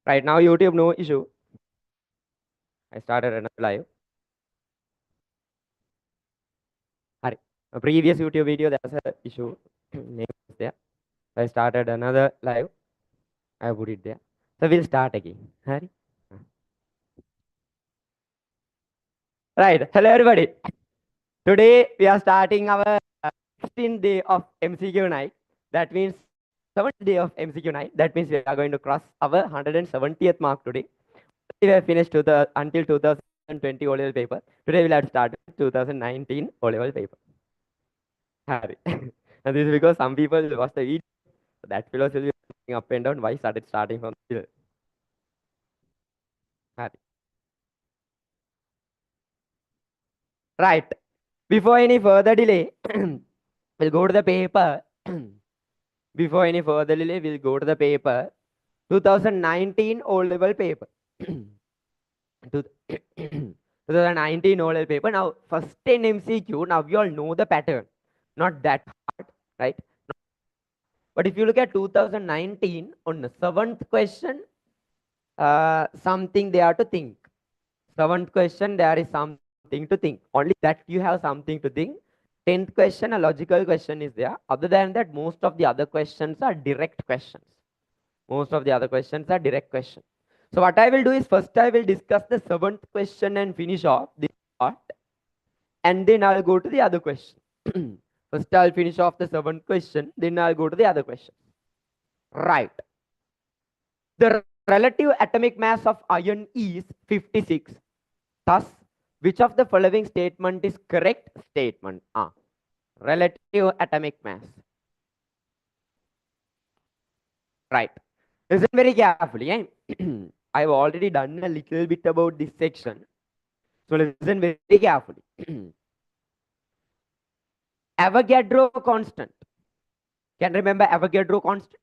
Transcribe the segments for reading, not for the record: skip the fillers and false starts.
Right now, YouTube, no issue. I started another live. Hari. A previous YouTube video, there's an issue. Name is there. I started another live. I put it there. So we'll start again. Hari. Right. Hello, everybody. Today, we are starting our 16th day of MCQ night. That means 7th day of MCQ night. That means we are going to cross our 170th mark today. We have finished until 2020 O-level paper. Today, we'll have to start with 2019 O-level paper. Hari. And this is because some people watch the video. So that fellows will be going up and down. Why starting from the middle? Hari. Right. Before any further delay, we'll go to the paper. Before any further delay, we'll go to the paper. 2019 O-level paper. 2019 O-level paper. Now, first in MCQ, now you all know the pattern. Not that hard, right? But if you look at 2019, on the 7th question, something they are to think. 7th question, there is something to think. Only that you have something to think. 10th question, a logical question is there. Other than that, most of the other questions are direct questions. Most of the other questions are direct questions. So what I will do is first I will discuss the 7th question and finish off this part. And then I'll go to the other question. First I'll finish off the 7th question. Then I'll go to the other question. Right. The relative atomic mass of iron is 56. Thus, which of the following statement is correct statement? Relative atomic mass. Right. Listen very carefully. Eh? I've already done a little bit about this section. So listen very carefully. Avogadro constant. Can remember Avogadro constant?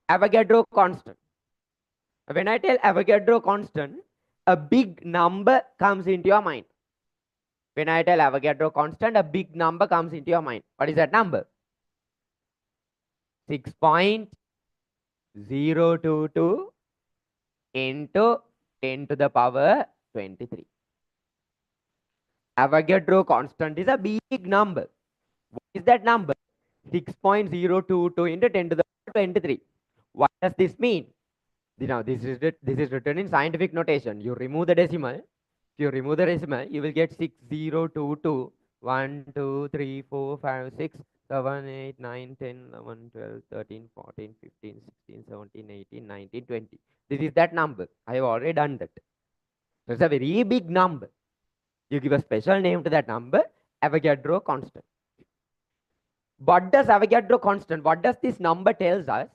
Avogadro constant. When I tell Avogadro constant, a big number comes into your mind. When I tell Avogadro constant, a big number comes into your mind. What is that number? 6.022 into 10 to the power 23. Avogadro constant is a big number. What is that number? 6.022 into 10 to the power 23. What does this mean? Now, this is written in scientific notation. You remove the decimal. If you remove the decimal, you will get 6022. 1, 2, 3, 4, 5, 6, 7, 8, 9, 10, 11, 12, 13, 14, 15, 16, 17, 18, 19, 20. This is that number. I have already done that. So it's a very big number. You give a special name to that number, Avogadro constant. What does Avogadro constant? What does this number tells us?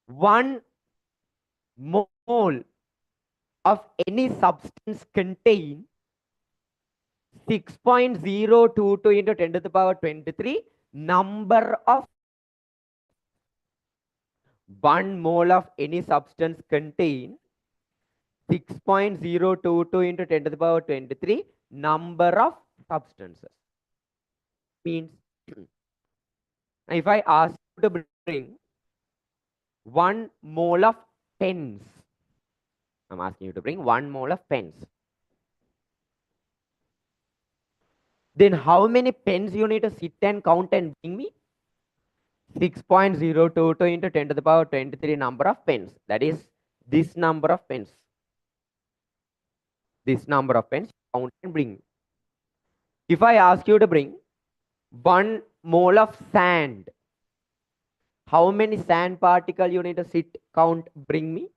1 mole of any substance contain 6.022 into 10 to the power 23 number of 1 mole of any substance contain 6.022 into 10 to the power 23 number of substances. Means if I ask you to bring 1 mole of pens, I'm asking you to bring 1 mole of pens. Then how many pens you need to sit and count and bring me? 6.022 into 10 to the power 23 number of pens. That is this number of pens. This number of pens, count and bring. If I ask you to bring 1 mole of sand, how many sand particles you need to sit, count, bring me?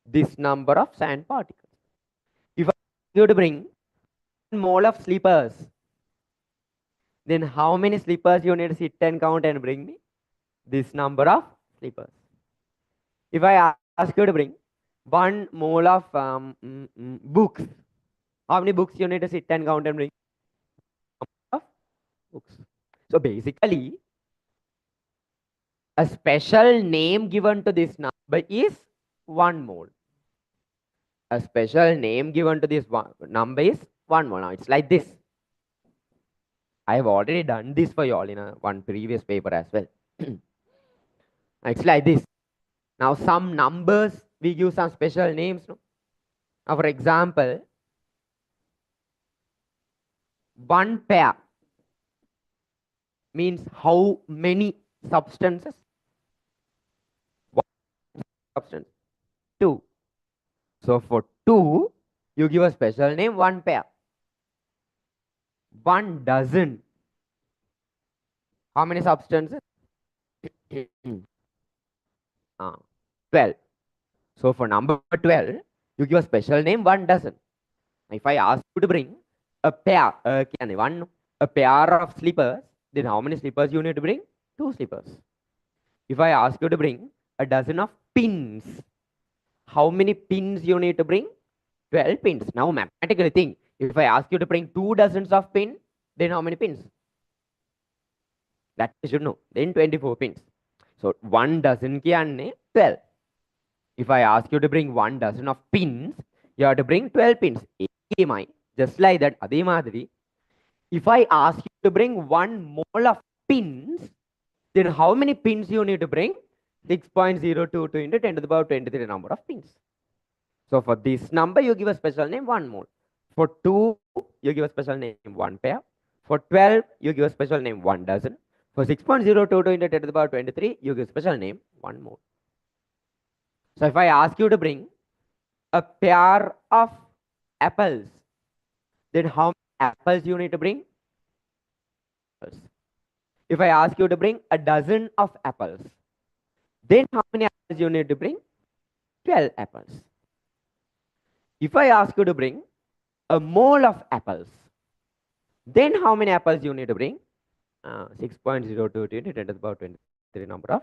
This number of sand particles. If I ask you to bring 1 mole of slippers, then how many slippers you need to sit and count and bring me? This number of slippers. If I ask you to bring 1 mole of books, how many books you need to sit and count and bring? Of books. So basically, a special name given to this number is 1 mole. A special name given to this number is 1 mole. Now it's like this. I have already done this for you all in one previous paper as well. It's like this. Now some numbers, we give some special names. No? Now, for example, one pair means how many substances? One substance. Two. So for two, you give a special name, one pair. 1 dozen. How many substances? 12. So for number 12, you give a special name, 1 dozen. If I ask you to bring a pair, a pair of slippers, then how many slippers you need to bring? 2 slippers. If I ask you to bring a dozen of pins, how many pins you need to bring? 12 pins. Now mathematically think, if I ask you to bring 2 dozens of pins, then how many pins? That you should know. Then 24 pins. So 1 dozen kiyanne 12. If I ask you to bring 1 dozen of pins, you have to bring 12 pins. Just like that, adhe madiri, if I ask you to bring 1 mole of pins, then how many pins you need to bring? 6.022 into 10 to the power 23 number of pins. So for this number, you give a special name, 1 mole. For 2, you give a special name, 1 pair. For 12, you give a special name, 1 dozen. For 6.022 into 10 to the power 23, you give a special name, 1 mole. So if I ask you to bring a pair of apples, then how many apples you need to bring? If I ask you to bring a dozen of apples, then how many apples you need to bring? 12 apples. If I ask you to bring a mole of apples, then how many apples you need to bring? 6.02 into 10 to the power 23 number of.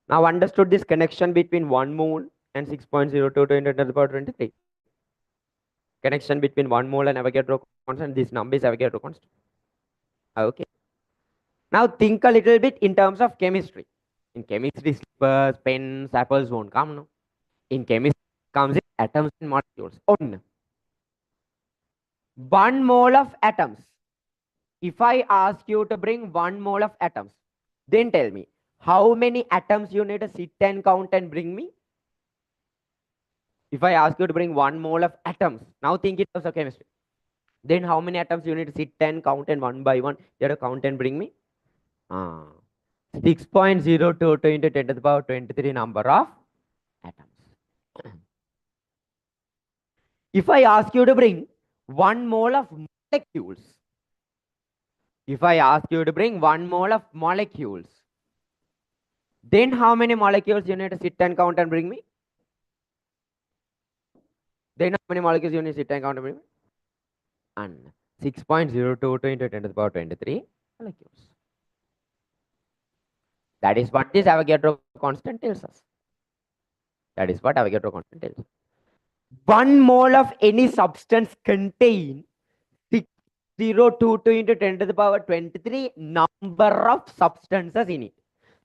Now understood this connection between 1 mole and 6.022 into 10 to the power 23. Connection between 1 mole and Avogadro constant. This number is Avogadro constant. Okay. Now think a little bit in terms of chemistry. In chemistry, slippers, pens, apples won't come. No? In chemistry, comes in atoms and molecules. 1 mole of atoms. If I ask you to bring 1 mole of atoms, then tell me, how many atoms you need to sit and count and bring me? If I ask you to bring 1 mole of atoms, now think in terms of chemistry. Then how many atoms you need to sit and count and one by one, you have to count and bring me? 6.022 into 10 to the power 23 number of atoms. If I ask you to bring 1 mole of molecules, if I ask you to bring 1 mole of molecules, then how many molecules you need to sit and count and bring me? Then how many molecules you need to sit and count and bring me? And 6.022 into 10 to the power 23 molecules. That is what this Avogadro constant tells us. That is what Avogadro constant tells us. 1 mole of any substance contain 6.022 into 10 to the power 23 number of substances in it.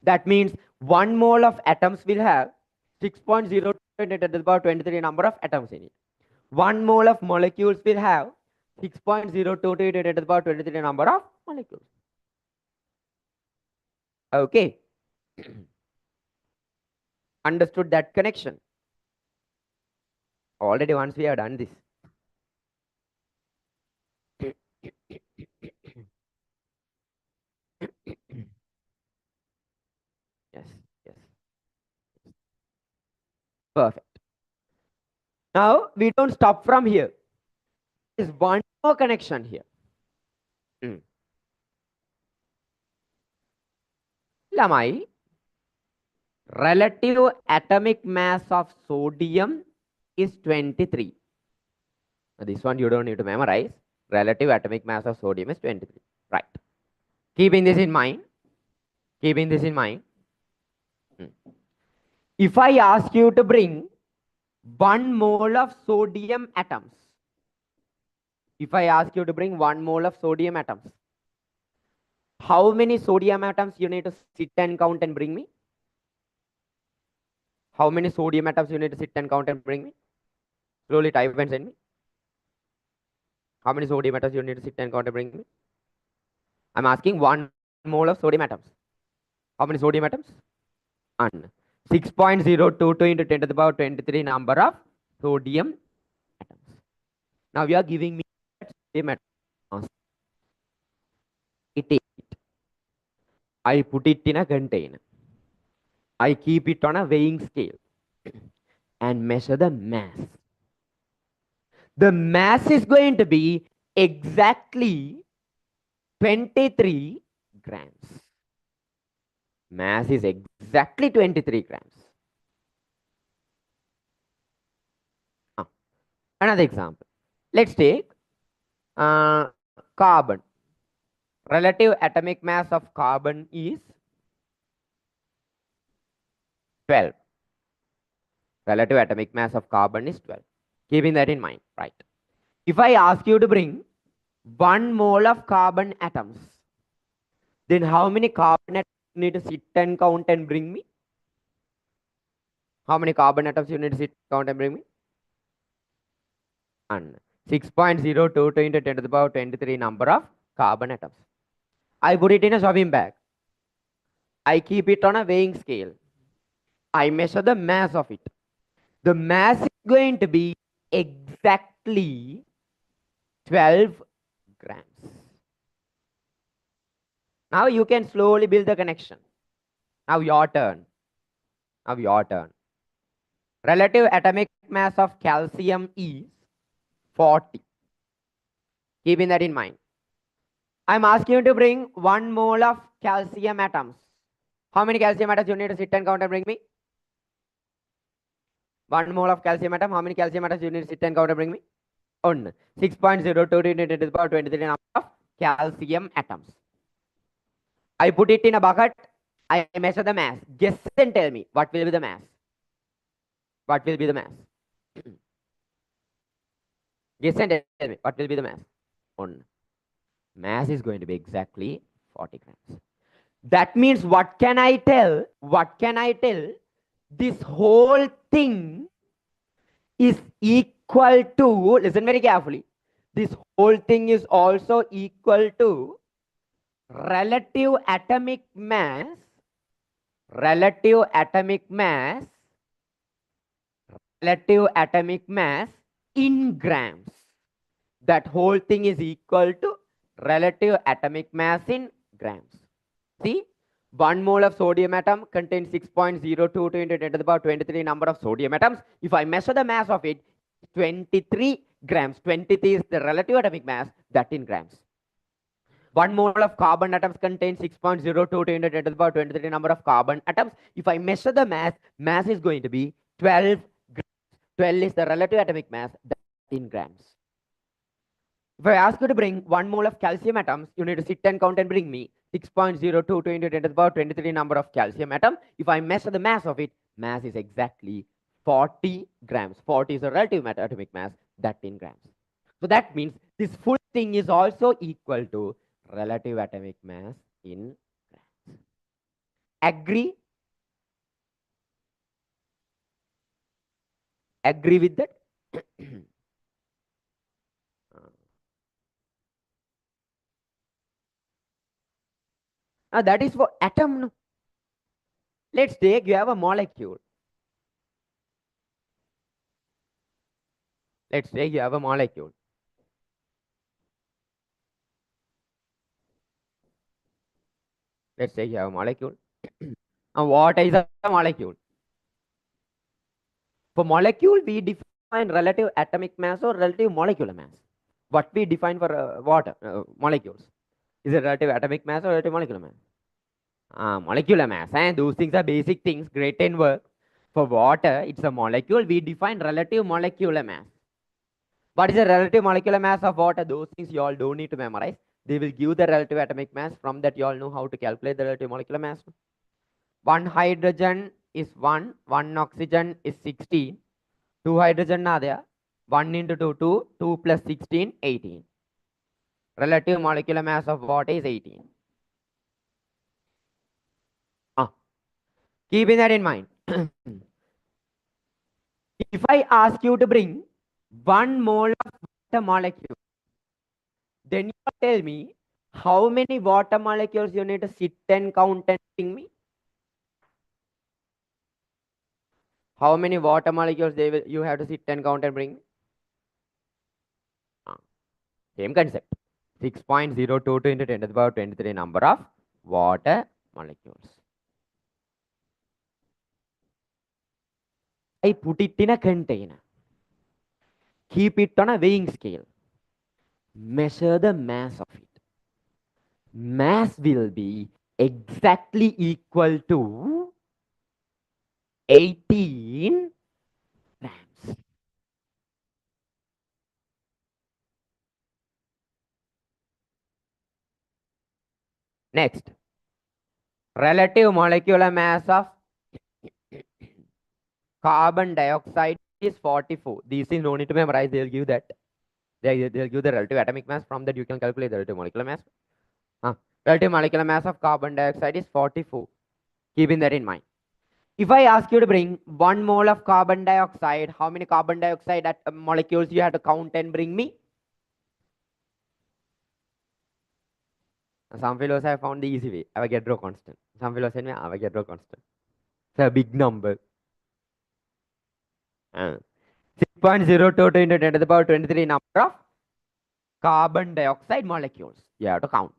That means 1 mole of atoms will have 6.022 into 10 to the power 23 number of atoms in it. 1 mole of molecules will have 6.022 into 10 to the power 23 number of molecules. Okay. Understood that connection? Already once we have done this. Yes, yes. Perfect. Now we don't stop from here. There is one more connection here. Lamai, relative atomic mass of sodium is 23. Now, this one you don't need to memorize. Relative atomic mass of sodium is 23. Right. Keeping this in mind, if I ask you to bring 1 mole of sodium atoms, if I ask you to bring 1 mole of sodium atoms, how many sodium atoms you need to sit and count and bring me? How many sodium atoms you need to sit and count and bring me? Slowly type and send me. How many sodium atoms you need to sit and count and bring me? I'm asking 1 mole of sodium atoms. How many sodium atoms? And 6.022 into 10 to the power 23 number of sodium atoms. Now you are giving me sodium atoms. I put it in a container. I keep it on a weighing scale and measure the mass. The mass is going to be exactly 23 grams. Mass is exactly 23 grams. Another example. Let's take carbon. Relative atomic mass of carbon is 12. Relative atomic mass of carbon is 12. Keeping that in mind, right? If I ask you to bring 1 mole of carbon atoms, then how many carbon atoms you need to sit and count and bring me? How many carbon atoms you need to sit, count and bring me? And 6.022 into 10 to the power 23 number of carbon atoms. I put it in a shopping bag. I keep it on a weighing scale. I measure the mass of it. The mass is going to be exactly 12 grams. Now you can slowly build the connection. Now your turn. Now your turn. Relative atomic mass of calcium is 40. Keeping that in mind. I'm asking you to bring 1 mole of calcium atoms. How many calcium atoms you need to sit and count and bring me? 1 mole of calcium atom. How many calcium atoms you need to sit and count and bring me? 1. 6.022 into 10 to the power 23 number of calcium atoms. I put it in a bucket. I measure the mass. Guess and tell me what will be the mass. What will be the mass? Guess and tell me what will be the mass. 1. Mass is going to be exactly 40 grams. That means what can I tell? What can I tell? This whole thing is equal to, listen very carefully, this whole thing is also equal to relative atomic mass, relative atomic mass, relative atomic mass in grams. That whole thing is equal to relative atomic mass in grams. See, 1 mole of sodium atom contains 6.022 into 10 to the power 23 number of sodium atoms. If I measure the mass of it, 23 grams. 23 is the relative atomic mass, that in grams. 1 mole of carbon atoms contains 6.022 into 10 to the power 23 number of carbon atoms. If I measure the mass, mass is going to be 12 grams. 12 is the relative atomic mass, that in grams. If I ask you to bring 1 mole of calcium atoms, you need to sit and count and bring me 6.022 into 10 to the power 23 number of calcium atom. If I measure the mass of it, mass is exactly 40 grams. 40 is the relative atomic mass, that in grams. So that means this full thing is also equal to relative atomic mass in grams. Agree? Agree with that? Now that is for atom. Let's take, you have a molecule. Let's take you have a molecule. Let's say you have a molecule. Now what is a molecule? For molecule, we define relative atomic mass or relative molecular mass. What we define for water molecules? Is it relative atomic mass or relative molecular mass? Molecular mass. And those things are basic things, great in work. For water, it's a molecule. We define relative molecular mass. What is the relative molecular mass of water? Those things you all don't need to memorize. They will give the relative atomic mass. From that, you all know how to calculate the relative molecular mass. 1 hydrogen is 1. 1 oxygen is 16. 2 hydrogen are there. 1 into 2, 2. 2 plus 16, 18. Relative molecular mass of water is 18. Keeping that in mind. If I ask you to bring 1 mole of water molecule, then you tell me how many water molecules you need to sit and count and bring me. How many water molecules you have to sit and count and bring? Same concept. 6.022 into 10 to the power 23 number of water molecules. I put it in a container. Keep it on a weighing scale. Measure the mass of it. Mass will be exactly equal to 18 grams. Next, relative molecular mass of carbon dioxide is 44. These things no need to memorize. They'll give that. They'll give the relative atomic mass. From that, you can calculate the relative molecular mass. Relative molecular mass of carbon dioxide is 44. Keeping that in mind. If I ask you to bring 1 mole of carbon dioxide, how many carbon dioxide molecules you have to count and bring me? Some fellows have found the easy way. Avogadro constant. Some fellows say Avogadro constant. It's a big number. 6.022 into 10 to the power 23 number of carbon dioxide molecules. You have to count.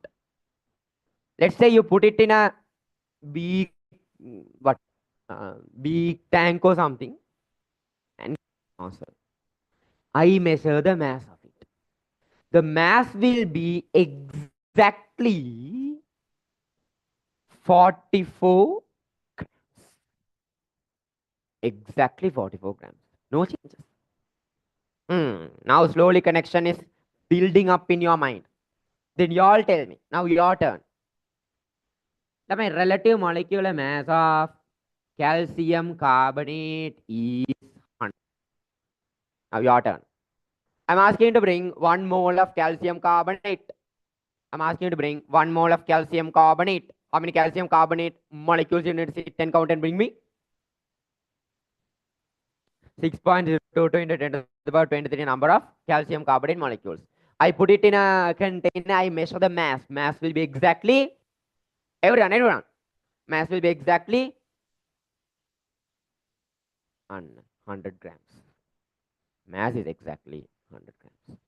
Let's say you put it in a big big tank or something, and I measure the mass of it. The mass will be exactly 44 grams. Exactly 44 grams. No changes. Now slowly connection is building up in your mind. Then you all tell me. Now your turn. The relative molecular mass of calcium carbonate is 100. Now your turn. I'm asking you to bring 1 mole of calcium carbonate. I'm asking you to bring 1 mole of calcium carbonate. How many calcium carbonate molecules you need to sit and count and bring me? 6.022 into 10 to the power 23 number of calcium carbonate molecules. I put it in a container. I measure the mass. Mass will be exactly, everyone. Mass will be exactly 100 grams. Mass is exactly 100 grams.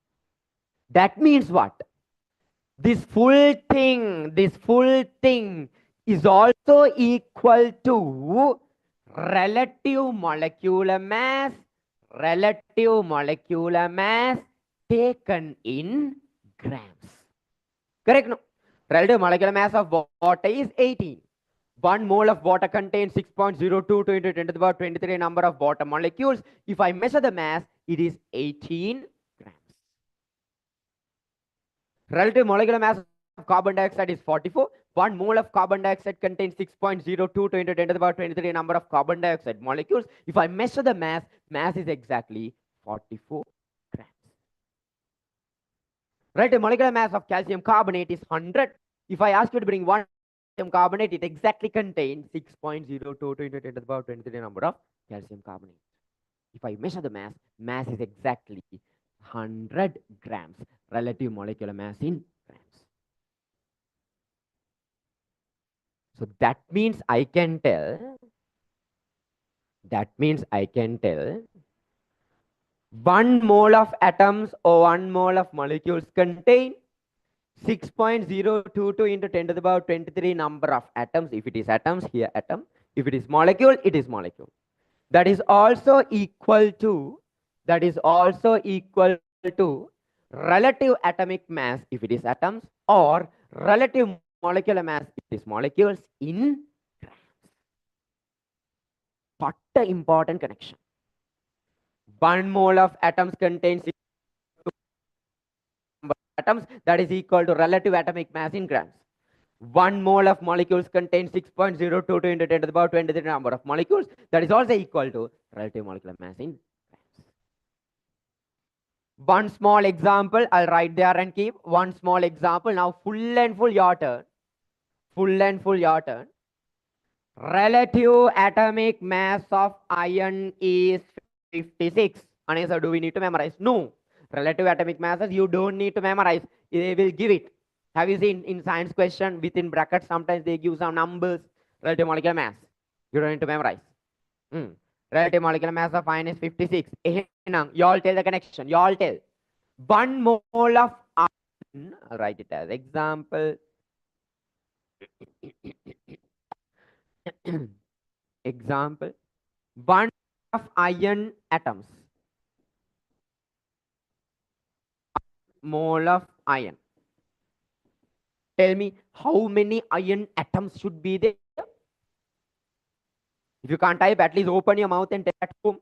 That means what? This full thing is also equal to relative molecular mass taken in grams. Correct? No? Relative molecular mass of water is 18. 1 mole of water contains 6.022 into 10 to the power 23 number of water molecules. If I measure the mass, it is 18 grams. Relative molecular mass of carbon dioxide is 44. 1 mole of carbon dioxide contains 6.022 into 10 to the power 23 number of carbon dioxide molecules. If I measure the mass is exactly 44 grams. Relative molecular mass of calcium carbonate is 100. If I ask you to bring 1 calcium carbonate, it exactly contains 6.022 into 10 to the power 23 number of calcium carbonate. If I measure the mass is exactly 100 grams. Relative molecular mass in grams. So that means I can tell 1 mole of atoms or 1 mole of molecules contain 6.022 into 10 to the power 23 number of atoms. If it is atoms, here atom. If it is molecule, it is molecule. That is also equal to relative atomic mass if it is atoms, or relative molecular mass if it is molecules in grams. What an important connection. 1 mole of atoms contains atoms, that is equal to relative atomic mass in grams. 1 mole of molecules contains 6.022 into 10 to the power 23 number of molecules, that is also equal to relative molecular mass in grams. One small example, I'll write there and keep one small example. Now full and full your turn. Relative atomic mass of iron is 56. Anesa, do we need to memorize? No. Relative atomic masses, you don't need to memorize. They will give it. Have you seen in science question within brackets, sometimes they give some numbers, relative molecular mass. You don't need to memorize. Relative molecular mass of iron is 56. You all tell the connection. You all tell. 1 mole of iron. I'll write it as example. Example. 1 of iron atoms. Mole of iron. Tell me how many iron atoms should be there? If you can't type, at least open your mouth and tell at home.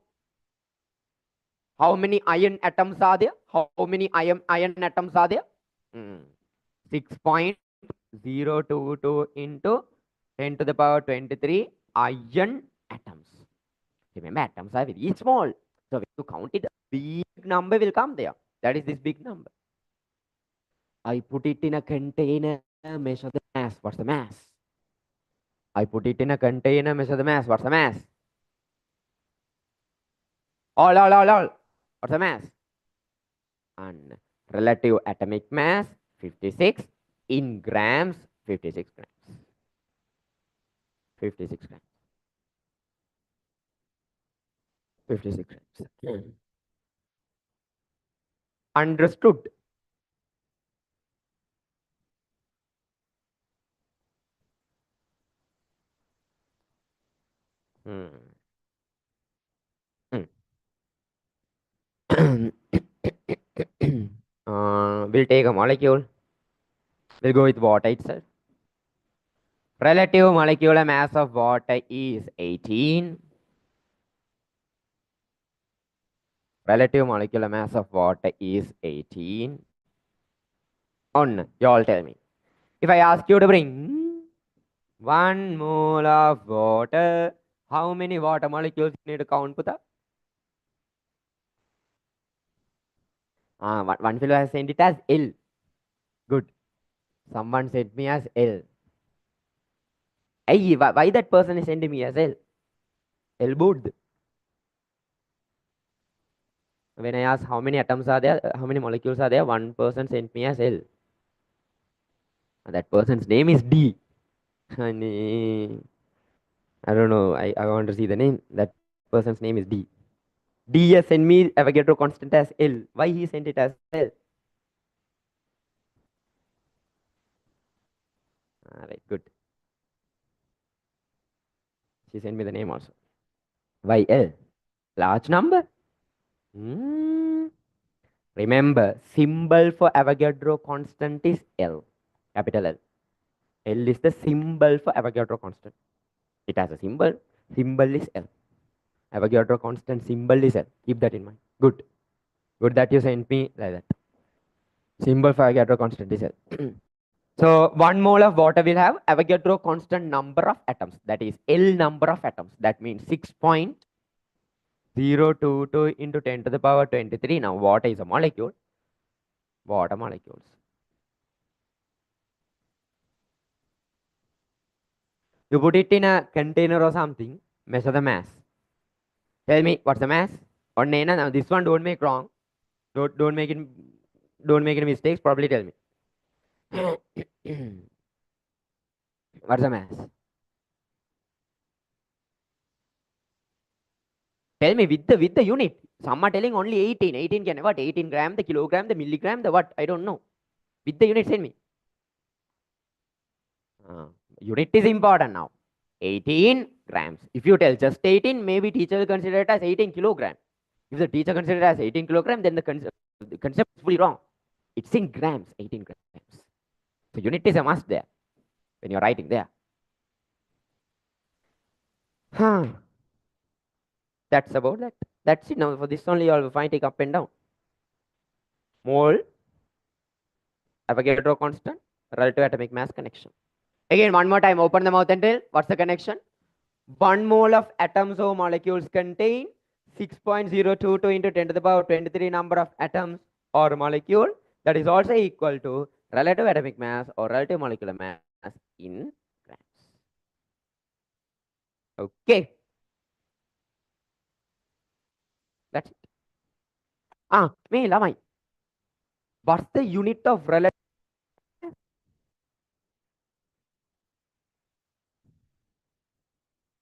How many iron atoms are there? How many iron atoms are there? 6.022 into 10 to the power 23 iron atoms. Remember, atoms are very small. So when you count it, a big number will come there. That is this big number. I put it in a container, measure the mass. What's the mass? I put it in a container, measure the mass. What's the mass? All. What's the mass? And relative atomic mass, 56. In grams, 56 grams. 56 grams. 56 grams. Understood? Hmm. We'll take a molecule. We'll go with water itself. Relative molecular mass of water is 18. Relative molecular mass of water is 18. On, you all tell me. If I ask you to bring 1 mole of water, how many water molecules you need to count, Puta? One fellow has sent it as L. Good. Someone sent me as L. Hey, why that person is sending me as L? L Bud. When I ask how many atoms are there, how many molecules are there, one person sent me as L. And that person's name is D. I don't know. I want to see the name. That person's name is D. D has sent me Avogadro constant as L. Why he sent it as L? Alright, good. She sent me the name also. Why L? Large number? Remember, symbol for Avogadro constant is L. Capital L. L is the symbol for Avogadro constant. It has a symbol. Symbol is L. Avogadro constant symbol is L. Keep that in mind. Good. Good that you sent me like that. Symbol for Avogadro constant is L. So 1 mole of water will have Avogadro constant number of atoms. That is L number of atoms. That means 6.022 into 10 to the power 23. Now water is a molecule. Water molecules. You put it in a container or something, measure the mass. Tell me what's the mass? Or Nena, now this one don't make wrong. Don't make any mistakes. Probably tell me. What's the mass? Tell me with the unit. Some are telling only 18. 18 can what? 18 gram, the kilogram, the milligram, the what? I don't know. With the unit, send me. Unit is important now. 18 grams. If you tell just 18, maybe teacher will consider it as 18 kilogram. If the teacher considers it as 18 kilogram, then the concept is fully wrong. It's in grams, 18 grams. So unit is a must there when you're writing there. That's about that. That's it now. For this only, you'll find take up and down. Mole, Avogadro constant, relative atomic mass connection. Again, one more time, open the mouth and tell. What's the connection? 1 mole of atoms or molecules contain 6.022 into 10 to the power 23 number of atoms or molecule. That is also equal to relative atomic mass or relative molecular mass in grams. Okay. That's it. Me, Lamai. What's the unit of relative?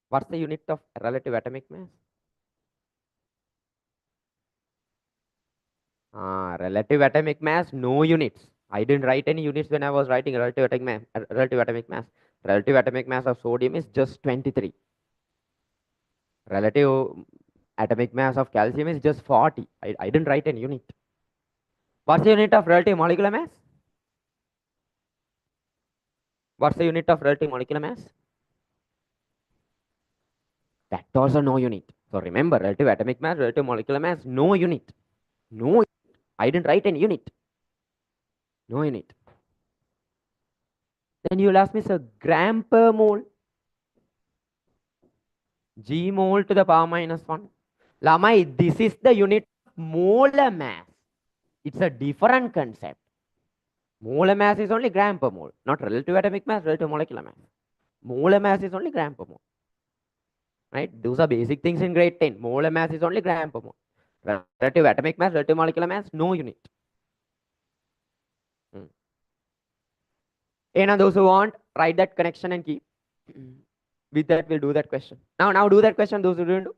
What's the unit of relative atomic mass? Relative atomic mass, no units. I didn't write any units when I was writing relative atomic mass. Relative atomic mass. Relative atomic mass of sodium is just 23. Relative atomic mass of calcium is just 40. I didn't write any unit. What's the unit of relative molecular mass? What's the unit of relative molecular mass? That also no unit. So remember, relative atomic mass, relative molecular mass, no unit. No unit. I didn't write any unit. No unit. Then you'll ask me, sir, gram per mole. G mole to the power minus 1. Lamai, this is the unit of molar mass. It's a different concept. Molar mass is only gram per mole, not relative atomic mass, relative molecular mass. Molar mass is only gram per mole. Right? Those are basic things in grade 10. Molar mass is only gram per mole. Relative atomic mass, relative molecular mass, no unit. And those who want, write that connection and keep. With that, we'll do that question. Now do that question, those who didn't do.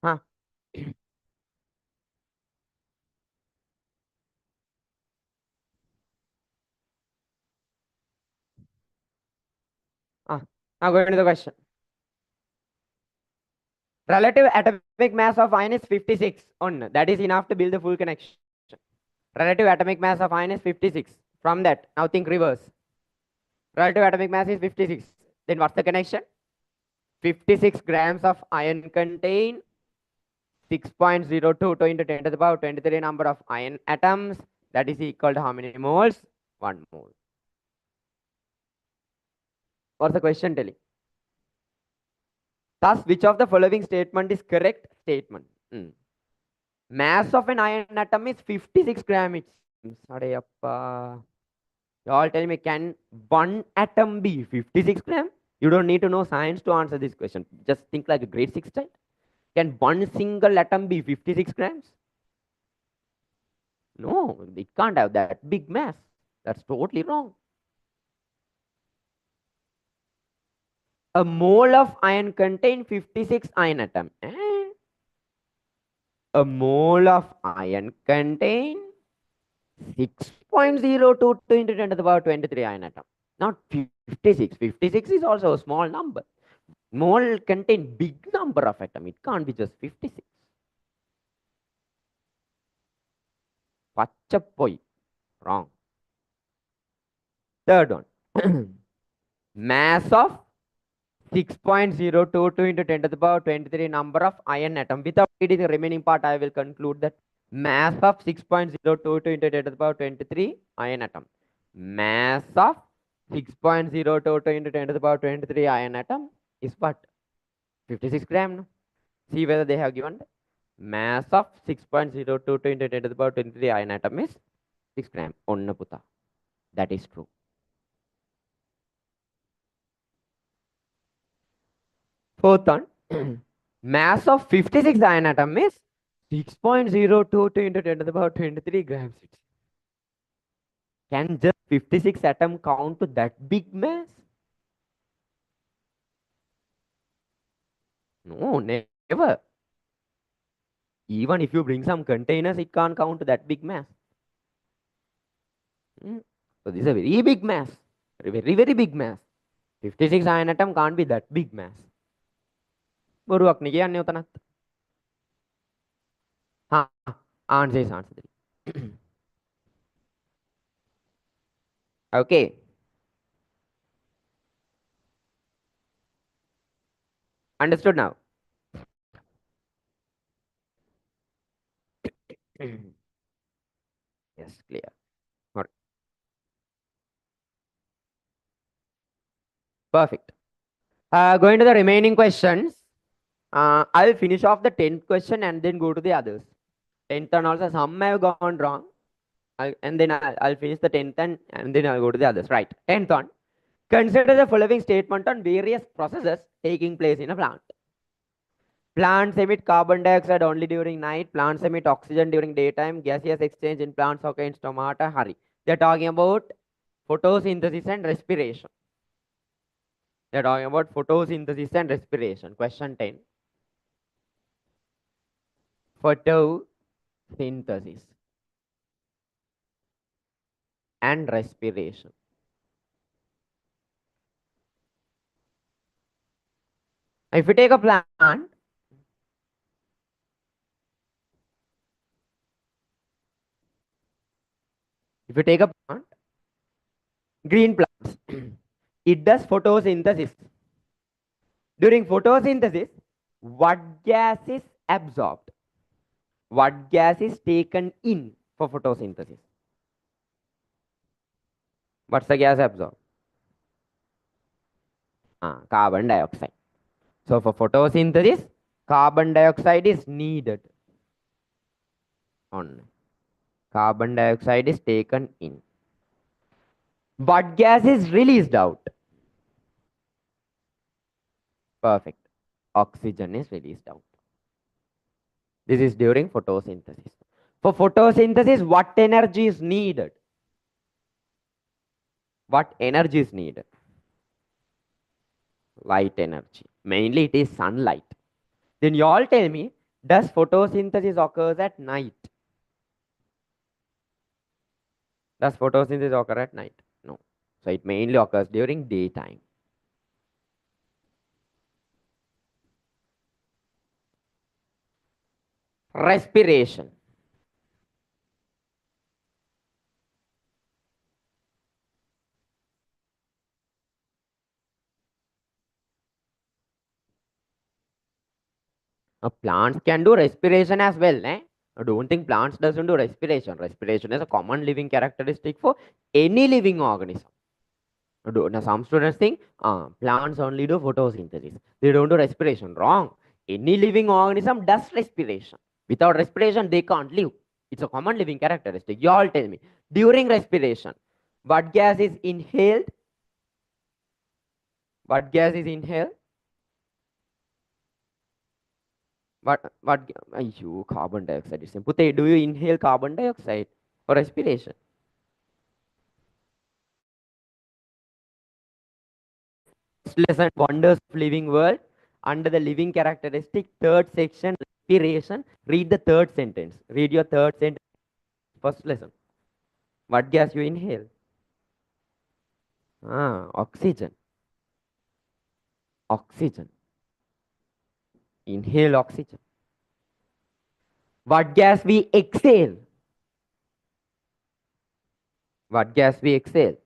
Huh? Now go into the question. Relative atomic mass of iron is 56. On that is enough to build the full connection. Relative atomic mass of iron is 56. From that, now think reverse. Relative atomic mass is 56. Then what's the connection? 56 grams of iron contain 6.022 into 10 to the power 23 number of iron atoms. That is equal to how many moles? 1 mole. What's the question telling? Thus, which of the following statement is correct statement? Mass of an iron atom is 56 grams. It seems. You all tell me, can one atom be 56 grams? You don't need to know science to answer this question. Just think like a grade 6 child. Can one single atom be 56 grams? No, it can't have that big mass. That's totally wrong. A mole of iron contains 56 iron atoms. A mole of iron contains 6.022 into 10 to the power 23 iron atom. Not 56. 56 is also a small number. Mole contain big number of atoms. It can't be just 56. Pachapoi. Wrong. Third one. Mass of 6.022 into 10 to the power 23 number of iron atom. Without reading the remaining part, I will conclude that mass of 6.022 into 10 to the power 23 iron atom. Mass of 6.022 into 10 to the power 23 iron atom is what? 56 gram. See whether they have given. Mass of 6.022 into 10 to the power 23 iron atom is 6 gram. Onna puta. That is true. Fourth one. Mass of 56 iron atom is 6.022 into 10 to the power 23 grams. Can just 56 atom count to that big mass? No, never. Even if you bring some containers, it can't count to that big mass. So this is a very big mass. Very, very big mass. 56 iron atom can't be that big mass. බොරුවක් නේ කියන්නේ උතනත්. Answer is answer 3. Okay. Understood now? Yes, clear. Got it. Perfect. Going to the remaining questions. I'll finish off the 10th question and then go to the others. 10th and also some have gone wrong. And then I'll finish the 10th and then I'll go to the others. Right. 10th one. Consider the following statement on various processes taking place in a plant. Plants emit carbon dioxide only during night. Plants emit oxygen during daytime. Gaseous exchange in plants occur in stomata. Hurry. They're talking about photosynthesis and respiration. They're talking about photosynthesis and respiration. Question 10. Photosynthesis and respiration. If you take a plant, green plants, it does photosynthesis. During photosynthesis, what gas is absorbed? What gas is taken in for photosynthesis? What's the gas absorbed? Carbon dioxide. So for photosynthesis, carbon dioxide is needed. Carbon dioxide is taken in. What gas is released out? Perfect. Oxygen is released out. This is during photosynthesis. For photosynthesis, what energy is needed? What energy is needed? Light energy. Mainly it is sunlight. Then you all tell me, does photosynthesis occurs at night? Does photosynthesis occur at night? No. So it mainly occurs during daytime. Respiration. Plants can do respiration as well. Don't think plants doesn't do respiration. Respiration is a common living characteristic for any living organism. Now, some students think plants only do photosynthesis. They don't do respiration. Wrong. Any living organism does respiration. Without respiration, they can't live. It's a common living characteristic. You all tell me. During respiration, what gas is inhaled? What gas is inhaled? You carbon dioxide is Pute, do you inhale carbon dioxide for respiration? Lesson Wonders of Living World. Under the living characteristic, third section, respiration. Read the third sentence. Read your third sentence. First lesson. What gas you inhale? Oxygen. Oxygen. Inhale oxygen. What gas we exhale? What gas we exhale?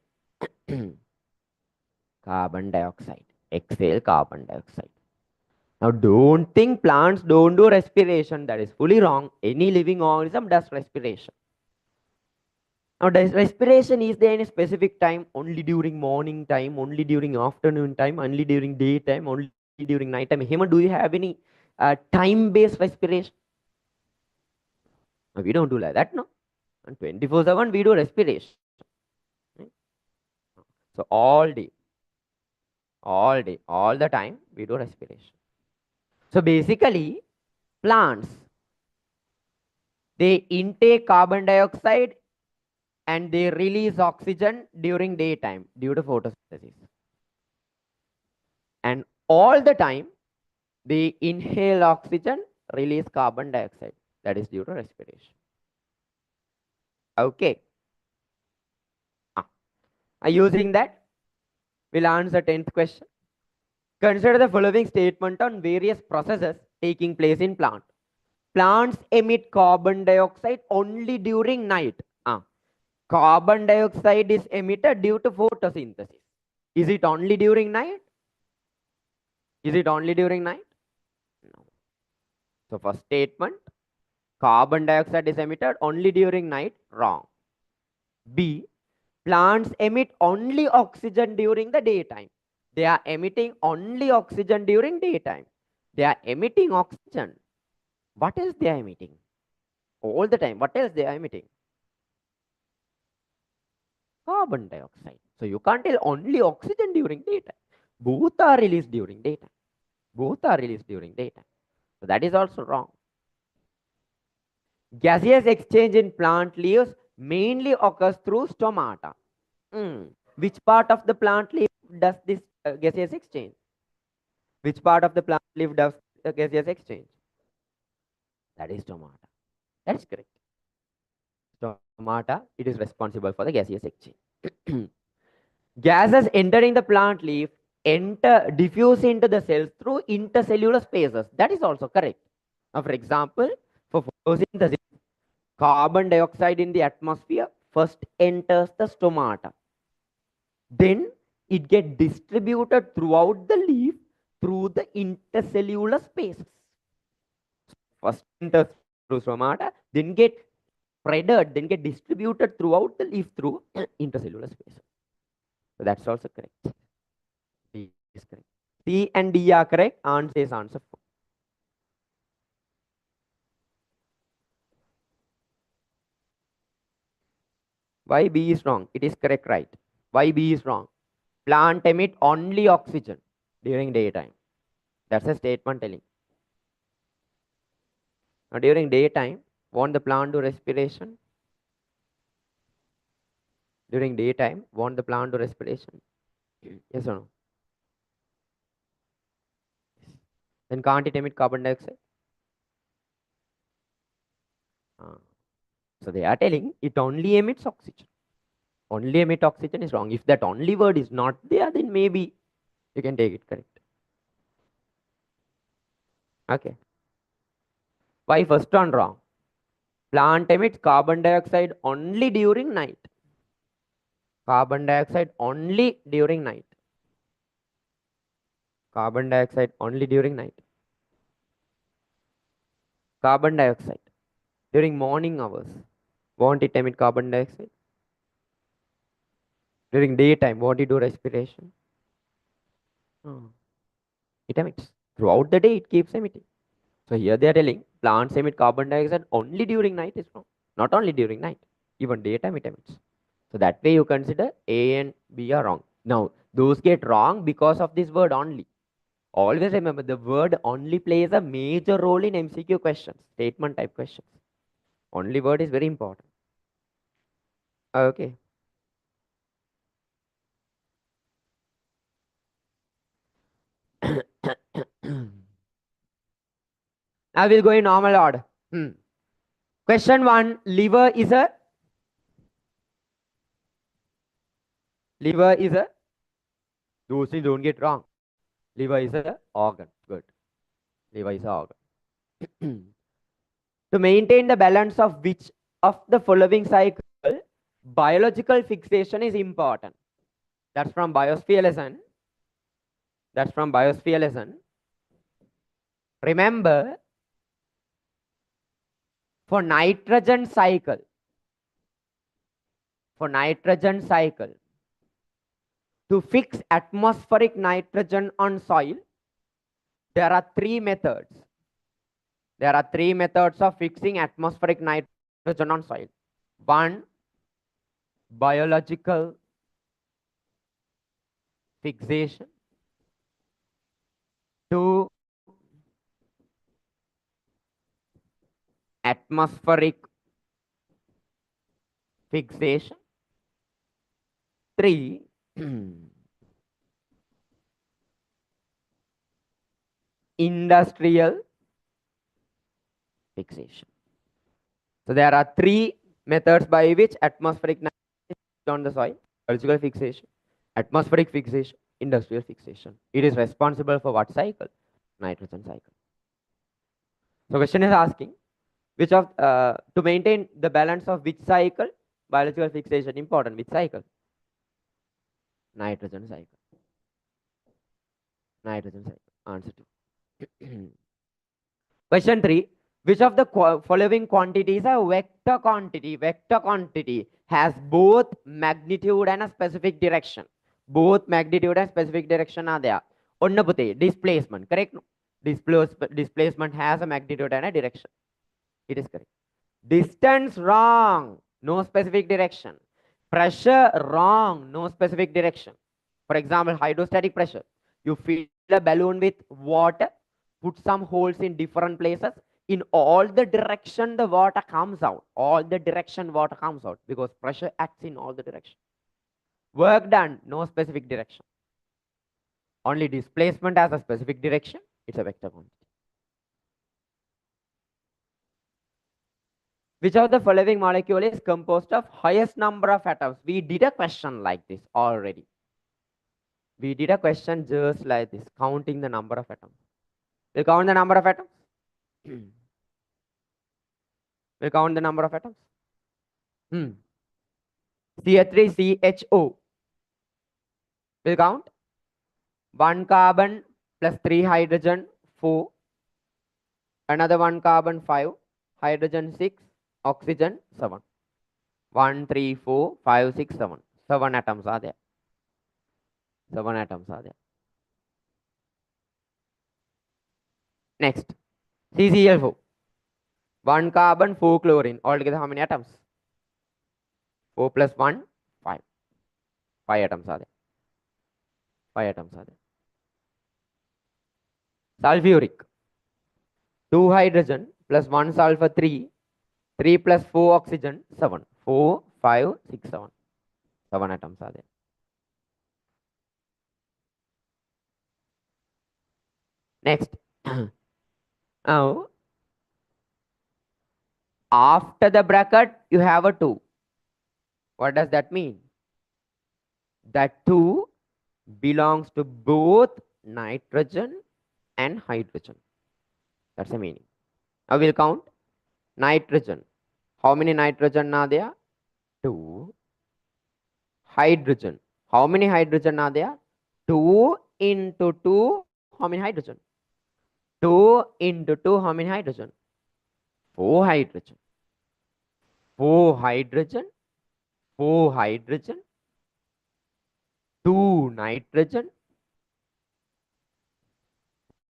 Carbon dioxide. Exhale carbon dioxide. Now, don't think plants don't do respiration. That is fully wrong. Any living organism does respiration. Now, does respiration is there in a specific time? Only during morning time, only during afternoon time, only during daytime, only during night time? Hema, do you have any time-based respiration? No, we don't do like that, no. And 24/7 we do respiration. Right? So all day, all the time we do respiration. So basically, plants, they intake carbon dioxide and they release oxygen during daytime due to photosynthesis. And all the time, they inhale oxygen, release carbon dioxide. That is due to respiration. Okay. Using that, we'll answer 10th question. Consider the following statement on various processes taking place in plant. Plants emit carbon dioxide only during night. Carbon dioxide is emitted due to photosynthesis. Is it only during night? Is it only during night? No. So first statement, carbon dioxide is emitted only during night, wrong. B, plants emit only oxygen during the daytime. They are emitting only oxygen during daytime. They are emitting oxygen. What else they are emitting? All the time. What else they are emitting? Carbon dioxide. So you can't tell only oxygen during daytime. Both are released during daytime. Both are released during daytime. So that is also wrong. Gaseous exchange in plant leaves mainly occurs through stomata. Which part of the plant leaf does this gaseous exchange? Which part of the plant leaf does the gaseous exchange? That is stomata. That is correct. Stomata, it is responsible for the gaseous exchange. Gases entering the plant leaf diffuse into the cells through intercellular spaces. That is also correct. Now, for example, for photosynthesis, carbon dioxide in the atmosphere first enters the stomata. Then it gets distributed throughout the leaf through the intercellular spaces. First enters through stomata, then get spreaded, then get distributed throughout the leaf through intercellular spaces. So that's also correct. D is correct. C and D are correct. Answer is answer 4. Why B is wrong? It is correct, right? Why B is wrong? Plant emit only oxygen during daytime. That's a statement telling. Now during daytime, won't the plant do respiration? During daytime, won't the plant do respiration? Yes or no? Then can't it emit carbon dioxide? So they are telling it only emits oxygen. Only emit oxygen is wrong. If that only word is not there, then maybe you can take it correct. Okay. Why first one wrong? Plant emits carbon dioxide only during night. Carbon dioxide only during night. Carbon dioxide only during night. Carbon dioxide during morning hours. Won't it emit carbon dioxide? During daytime, won't it do respiration? It emits. Throughout the day, it keeps emitting. So here they are telling plants emit carbon dioxide only during night is wrong. Not only during night, even daytime it emits. So that way you consider A and B are wrong. Now, those get wrong because of this word only. Always remember the word only plays a major role in MCQ questions, statement type questions. Only word is very important. Okay. I will go in normal order. Question 1, liver is a those things don't get wrong. Liver is a organ. Good. Liver is an organ. To maintain the balance of which of the following cycle, biological fixation is important. That's from biosphere lesson. That's from biosphere lesson. Remember, for nitrogen cycle, to fix atmospheric nitrogen on soil, there are 3 methods. There are 3 methods of fixing atmospheric nitrogen on soil. 1, biological fixation. 2, atmospheric fixation. 3, industrial fixation. So there are 3 methods by which atmospheric nitrogen is fixed on the soil: biological fixation, atmospheric fixation, industrial fixation. It is responsible for what cycle? Nitrogen cycle. So question is asking, Which of to maintain the balance of which cycle? Biological fixation important. Which cycle? Nitrogen cycle. Nitrogen cycle. Answer 2. Question 3. Which of the following quantities are vector quantity? Vector quantity has both magnitude and a specific direction. Both magnitude and specific direction are there. Onnapute, displacement, correct? Displacement has a magnitude and a direction. It is correct. Distance, wrong. No specific direction. Pressure, wrong. No specific direction. For example, hydrostatic pressure. You fill a balloon with water, put some holes in different places. In all the direction the water comes out. All the direction water comes out because pressure acts in all the direction. Work done, no specific direction. Only displacement has a specific direction. It's a vector quantity. Which of the following molecule is composed of highest number of atoms? We did a question like this already. We did a question just like this, counting the number of atoms. We'll count the number of atoms. We'll count the number of atoms. CH3CHO. We'll count. 1 carbon plus 3 hydrogen, 4. Another 1 carbon, 5. Hydrogen, 6. Oxygen, 7. 1, 3, 4, 5, 6, 7. 7 atoms are there. 7 atoms are there. Next, CCl4. 1 carbon, 4 chlorine. Altogether, how many atoms? 4 plus 1, 5. 5 atoms are there. 5 atoms are there. Sulfuric. 2 hydrogen plus 1 sulfur, 3. 3 plus 4 oxygen, 7. 4, 5, 6, 7. 7 atoms are there. Next. Now, after the bracket, you have a 2. What does that mean? That 2 belongs to both nitrogen and hydrogen. That's the meaning. Now we'll count. Nitrogen. How many nitrogen are there? 2. Hydrogen. How many hydrogen are there? 2 into 2. How many hydrogen? 2 into 2. How many hydrogen? 4 hydrogen. 4 hydrogen. 4 hydrogen. 2 nitrogen.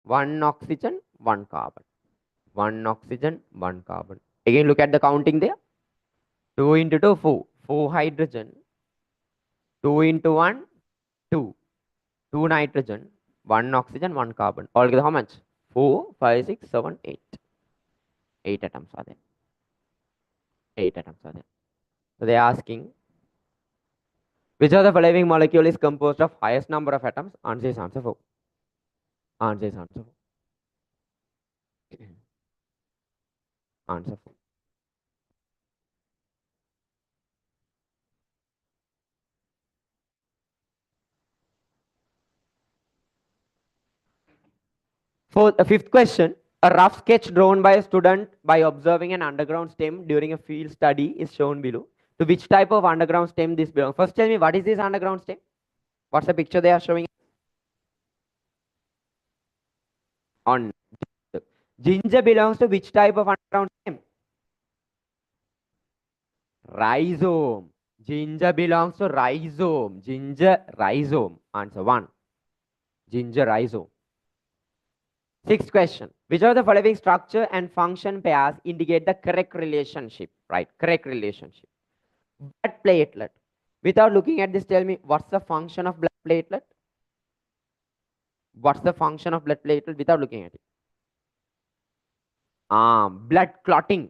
1 oxygen. 1 carbon. 1 oxygen. 1 carbon. Again, look at the counting there. 2 into 2, 4. 4 hydrogen. 2 into 1, 2. 2 nitrogen. 1 oxygen, 1 carbon. Altogether how much? 4, 5, 6, 7, 8. 8 atoms are there. 8 atoms are there. So they are asking, which of the following molecule is composed of highest number of atoms? Answer is answer 4. Answer is answer 4. Answer 4. For the fifth question, a rough sketch drawn by a student by observing an underground stem during a field study is shown below. To which type of underground stem this belongs? First tell me, what is this underground stem? What's the picture they are showing? On ginger belongs to which type of underground stem? Rhizome. Ginger belongs to rhizome. Ginger rhizome. Answer 1. Ginger rhizome. Sixth question. Which of the following structure and function pairs indicate the correct relationship? Right, correct relationship. Blood platelet. Without looking at this, tell me what's the function of blood platelet? What's the function of blood platelet without looking at it? Blood clotting.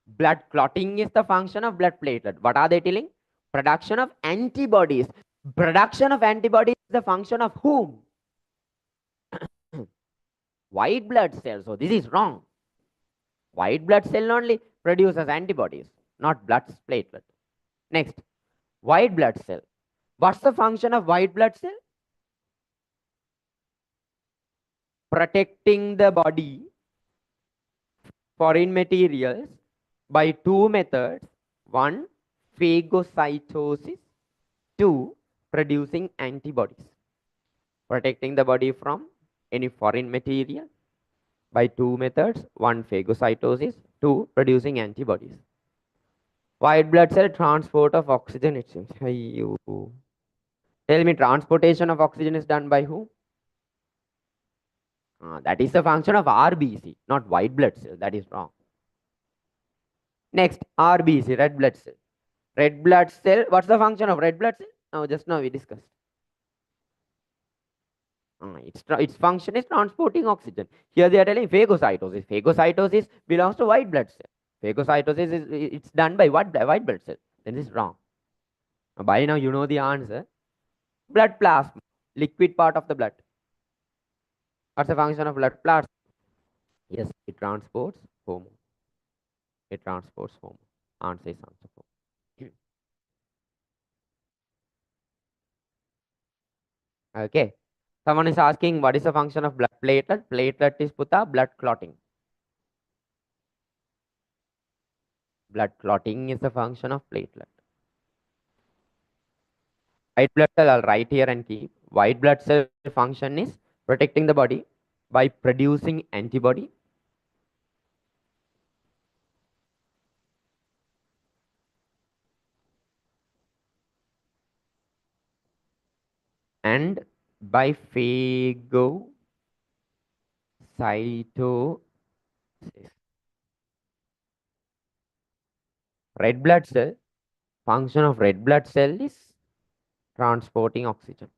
Blood clotting is the function of blood platelet. What are they telling? Production of antibodies. Production of antibodies is the function of whom? White blood cells. So this is wrong. White blood cell only produces antibodies, not blood platelet. Next, white blood cell. What's the function of white blood cell? Protecting the body foreign materials by two methods. One, phagocytosis. Two, producing antibodies, protecting the body from any foreign material by two methods. One, phagocytosis. Two, producing antibodies. White blood cell transport of oxygen. It seems. Tell me, transportation of oxygen is done by who? That is the function of RBC, not white blood cell. That is wrong. Next, RBC, red blood cell. Red blood cell, what's the function of red blood cell? Just now we discussed. Its function is transporting oxygen. Here they are telling phagocytosis. Phagocytosis belongs to white blood cell. Phagocytosis is it's done by what? White blood cell. Then this is wrong. By now you know the answer. Blood plasma, liquid part of the blood. What's the function of blood plasma? Yes, it transports hormone. It transports hormone. Answer is answer 4. Okay. Someone is asking what is the function of blood platelet? Platelet is Putta, blood clotting. Blood clotting is the function of platelet. White blood cell, I'll write here and keep. White blood cell function is protecting the body by producing antibody and by phagocytosis. Red blood cell, function of red blood cell is transporting oxygen.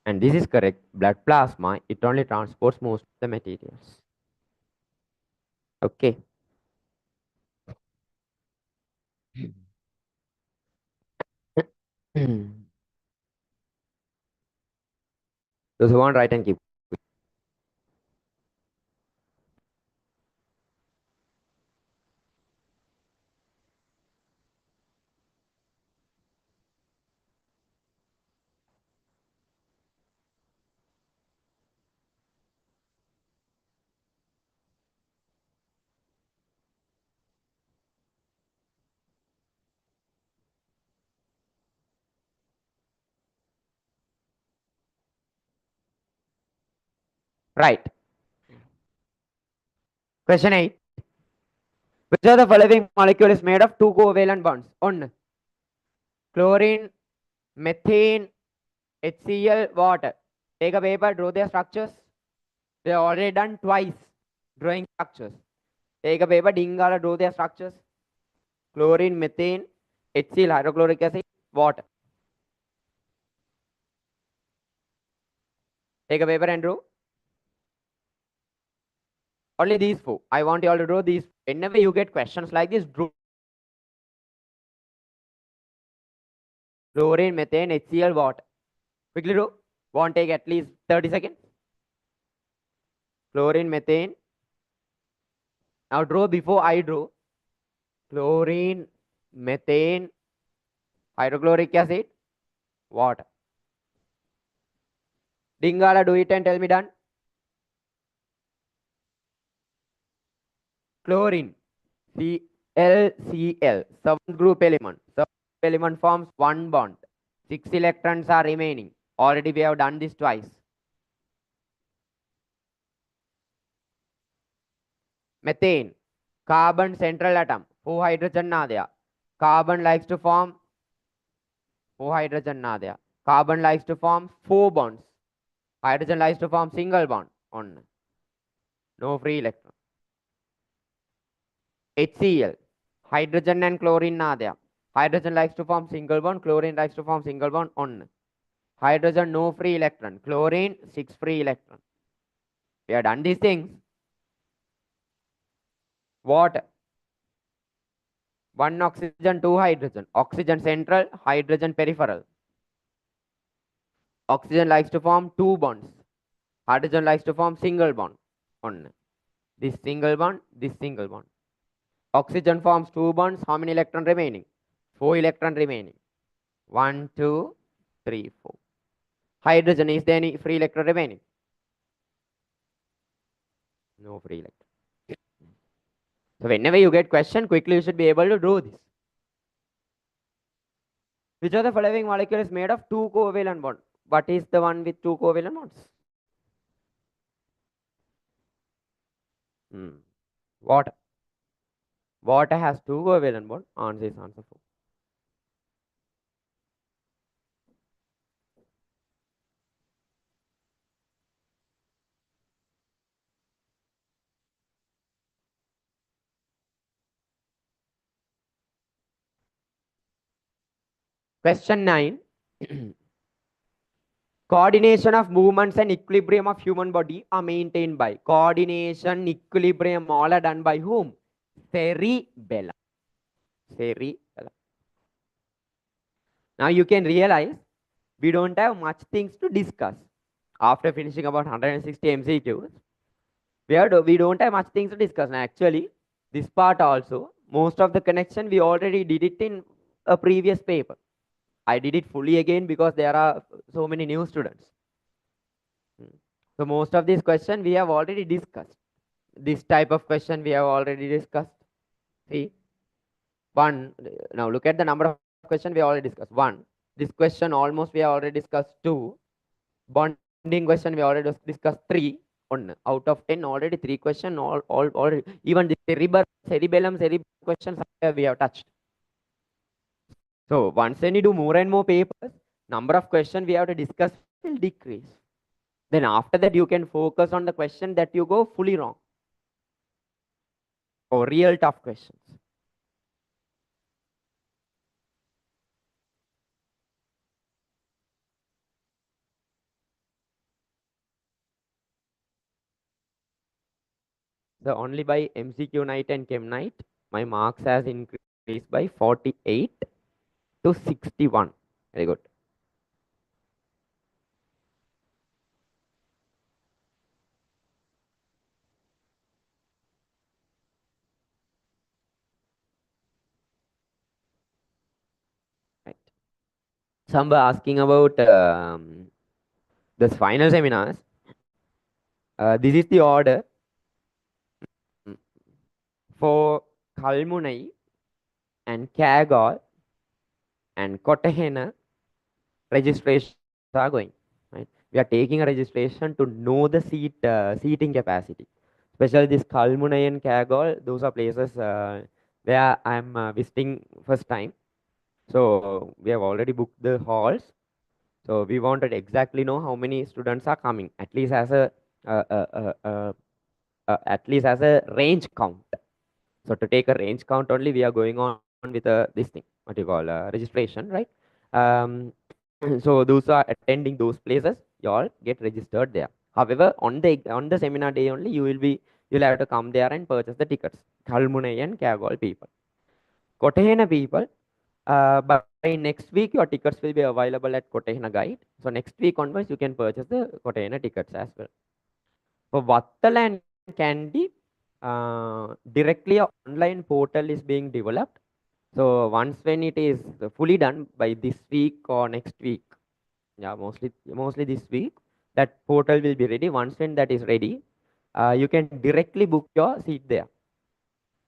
And this is correct. Blood plasma, it only transports most of the materials. Okay. Those who want, write and keep. Right. Question 8. Which of the following molecule is made of two covalent bonds? On chlorine, methane, HCl, water. Take a paper, draw their structures. They are already done twice drawing structures. Take a paper, Dingala, draw their structures. Chlorine, methane, HCl, hydrochloric acid, water. Take a paper and draw. Only these four. I want you all to draw these. Whenever you get questions like this, draw. Chlorine, methane, HCl, water. Quickly draw. Won't take at least 30 seconds. Chlorine, methane. Now draw before I draw. Chlorine, methane, hydrochloric acid, water. Dingala, do it and tell me done. Chlorine, ClCl, 7th group element. 7th element forms one bond. 6 electrons are remaining. Already we have done this twice. Methane, carbon central atom. 4 hydrogen are there. Carbon likes to form 4 hydrogen are there. Carbon likes to form 4 bonds. Hydrogen likes to form single bond. On. No free electron. HCl, hydrogen and chlorine are there. Hydrogen likes to form single bond, chlorine likes to form single bond. On. Hydrogen, no free electron. Chlorine, 6 free electron. We have done these things. Water. 1 oxygen, 2 hydrogen. Oxygen central, hydrogen peripheral. Oxygen likes to form 2 bonds. Hydrogen likes to form single bond. On. This single bond, this single bond. Oxygen forms 2 bonds. How many electron remaining? 4 electron remaining. 1, 2, 3, 4. Hydrogen, is there any free electron remaining? No free electron. So whenever you get question, quickly you should be able to do this. Which of the following molecule is made of two covalent bonds? What is the one with two covalent bonds? Hmm. Water. Water has two covalent bonds. Answer is answer 4. Question 9. Coordination of movements and equilibrium of human body are maintained by coordination, equilibrium, all are done by whom? Cerebellum. Cerebellum. Now you can realize we don't have much things to discuss. After finishing about 160 MCQs, we don't have much things to discuss. Now actually, this part also, most of the connection we already did it in a previous paper. I did it fully again because there are so many new students. So most of these questions we have already discussed. This type of question we have already discussed. See, one, now look at the number of questions we already discussed. One, this question almost we have already discussed. Two, bonding question we already discussed. Three, one out of 10 already 3 questions, already, even the cerebellum questions we have touched. So once when you do more and more papers, number of questions we have to discuss will decrease. Then after that, you can focus on the question that you go fully wrong or real tough questions. So only by MCQ night and Chem night, my marks has increased by 48 to 61. Very good. Right. Some were asking about the final seminars. This is the order for Kalmunai and Kagol and Kotahena registrations are going. Right? We are taking a registration to know the seating capacity. Especially this Kalmunai and Kagol, those are places where I'm visiting first time. So we have already booked the halls. So we wanted to exactly know how many students are coming, at least as a range count. So to take a range count only, we are going on with this thing, what you call registration, right? Um, so those are attending those places, you all get registered there. However, on the seminar day only, you'll have to come there and purchase the tickets. Kalmunai and Kagol people. Kotahena people, by next week, your tickets will be available at Kotahena Guide. So next week onwards, you can purchase the Kotahena tickets as well. For Vattal and Kandy, directly a online portal is being developed. So once when it is fully done by this week or next week, yeah, mostly this week, that portal will be ready. Once when that is ready, you can directly book your seat there,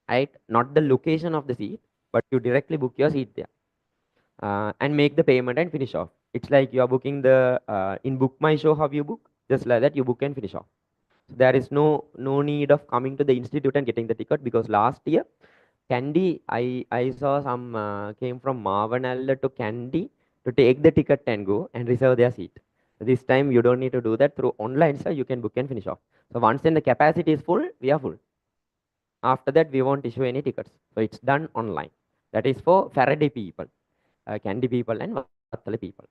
right? Not the location of the seat, but you directly book your seat there and make the payment and finish off. It's like you are booking the in Book My Show, how you book, just like that you book and finish off. So there is no need of coming to the institute and getting the ticket, because last year Kandy, I saw some came from Mavanalla to Kandy to take the ticket and go and reserve their seat. This time you don't need to do that through online, so you can book and finish off. So once then the capacity is full, we are full. After that, we won't issue any tickets. So it's done online. That is for Faraday people, Kandy people and Vattala people.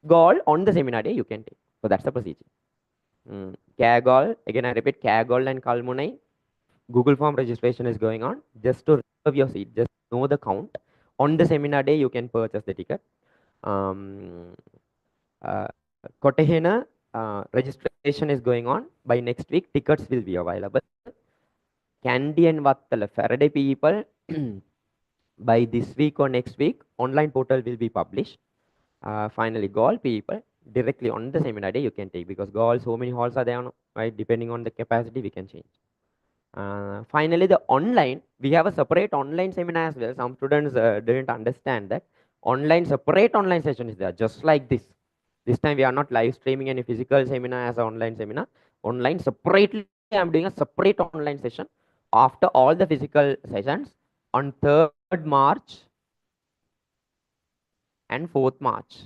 Goal on the seminar day you can take. So that's the procedure. Kagol, again I repeat, Kagol and Kalmunai, Google form registration is going on just to reserve your seat, just know the count. On the seminar day, you can purchase the ticket. Um, uh, Kotahena registration is going on. By next week, tickets will be available. Kandy and Vattala, Faraday people, by this week or next week, online portal will be published. Finally, Gaul people, directly on the seminar day you can take, because all so many halls are there, right? Depending on the capacity, we can change. Finally, the online, we have a separate online seminar as well. Some students didn't understand that separate online session is there, just like this. This time we are not live streaming any physical seminar as an online seminar. Online separately, I'm doing a separate online session after all the physical sessions on 3rd March and 4th March,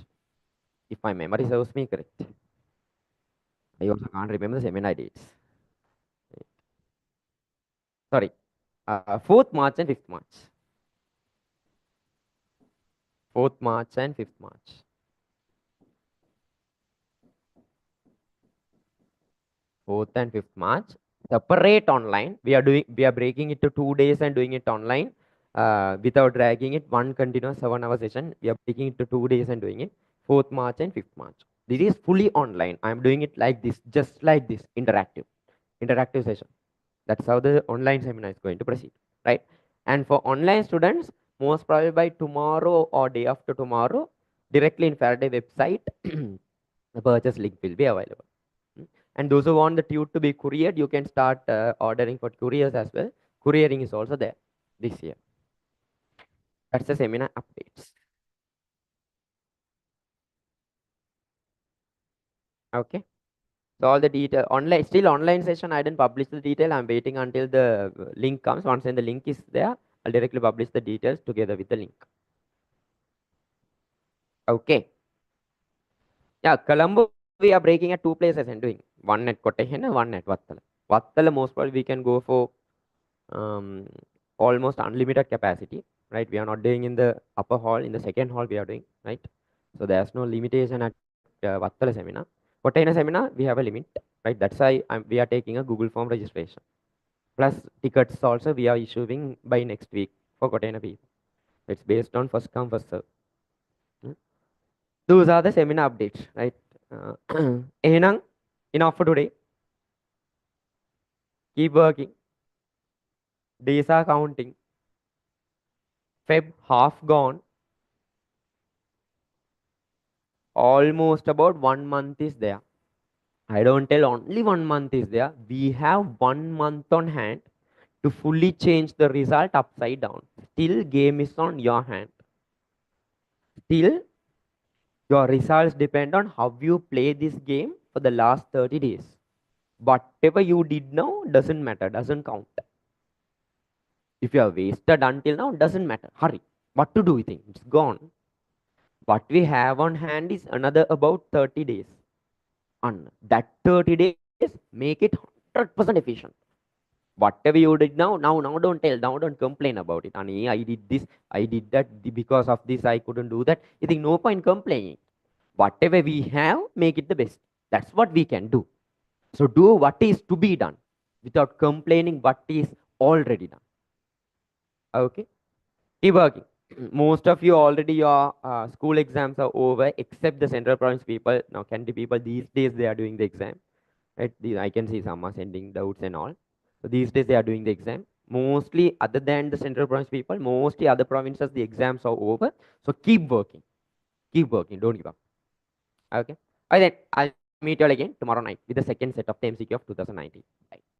if my memory serves me correct. I also can't remember the seminar dates. Sorry, 4th March and 5th March. 4th March and 5th March. 4th and 5th March, separate online. We are breaking it to 2 days and doing it online without dragging it. One continuous 7-hour session. We are breaking it to 2 days and doing it. 4th March and 5th March. This is fully online. I'm doing it like this, just like this, interactive session. That's how the online seminar is going to proceed, right? And for online students, most probably by tomorrow or day after tomorrow, directly in Faraday website, the purchase link will be available. And those who want the tube to be couriered, you can start ordering for couriers as well. Couriering is also there this year. That's the seminar updates. Okay. So all the detail online, still online session. I didn't publish the detail. I'm waiting until the link comes. Once then the link is there, I'll directly publish the details together with the link. Okay. Yeah, Colombo, we are breaking at 2 places and doing one at Kottayana, one at Vattala. Vattala, most probably we can go for almost unlimited capacity, right? We are not doing in the upper hall. In the second hall, we are doing, right? So there's no limitation at Vattala seminar. Kottayana seminar, we have a limit, right? That's why we are taking a Google form registration. Plus tickets also we are issuing by next week for Kottayana people. It's based on first come, first serve. Those are the seminar updates, right? Enang, enough for today. Keep working. Days are counting. Feb half gone. Almost about 1 month is there. I don't tell only 1 month is there. We have 1 month on hand to fully change the result upside down. Still, game is on your hand. Still, your results depend on how you play this game for the last 30 days. Whatever you did now doesn't matter, doesn't count. If you have wasted until now, doesn't matter. Hurry. What to do with it? It's gone. What we have on hand is another about 30 days. And that 30 days, make it 100% efficient. Whatever you did now don't tell, now don't complain about it. And I did this, I did that, because of this I couldn't do that. You think no point complaining. Whatever we have, make it the best. That's what we can do. So do what is to be done without complaining what is already done. Okay? Keep working. Most of you already, your school exams are over, except the central province people. Now, Candy people, these days they are doing the exam. Right? I can see some are sending doubts and all. So these days they are doing the exam. Mostly, other than the central province people, mostly other provinces, the exams are over. So keep working. Keep working. Don't give up. Okay? All right, then I'll meet you all again tomorrow night with the second set of the MCQ of 2019. Bye.